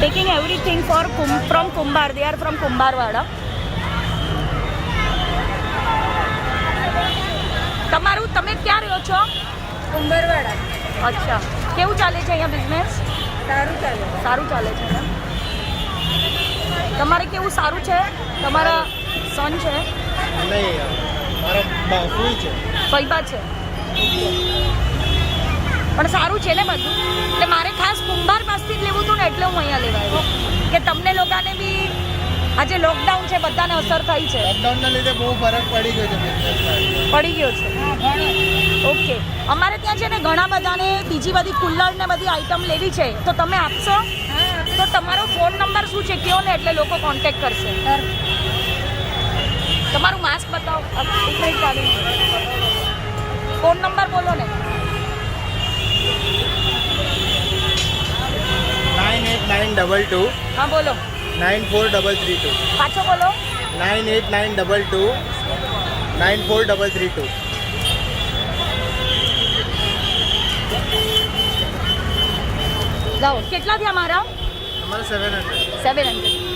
taking everything from Kumbar. They are from Kumbarwada. તમારું તમે ક્યાં રહ્યો છો? કુંભારવાડા. અચ્છા, કેવું ચાલે છે અહીંયા બિઝનેસ? સારું ચાલે છે ને? તમારે કેવું સારું છે? તમારા સન છે? નહીં, મારા બાપુ છે. ફૈબા છે પણ સારું છે ને બધું. એટલે મારે ખાસ કુંભાર પાસથી જ લેવું હતું ને, એટલે હું અહીંયા લેવા આવ્યો કે તમને લોકોને બી આજે લોકડાઉન છે, બધાને અસર થઈ છે. લોકડાઉનના લીધે બહુ ફરક પડી ગયો છે બિઝનેસમાં. પડી ગયો છે. ઓકે, અમારે ત્યાં છે ને ઘણા બધાને બીજી બધી કુલ્લર ને બધી આઈટમ લેવી છે, તો તમે આપશો? તો તમારો ફોન નંબર શું છે કયો ને, એટલે લોકો કોન્ટેક્ટ કરશે. તમારું માસ્ક બતાવો. ફોન નંબર બોલો ને. 98922 હા બોલો. 94332. પાછો બોલો. 98922 94332. જાઓ, કેટલા થયા મારા? અમારે 700. 700.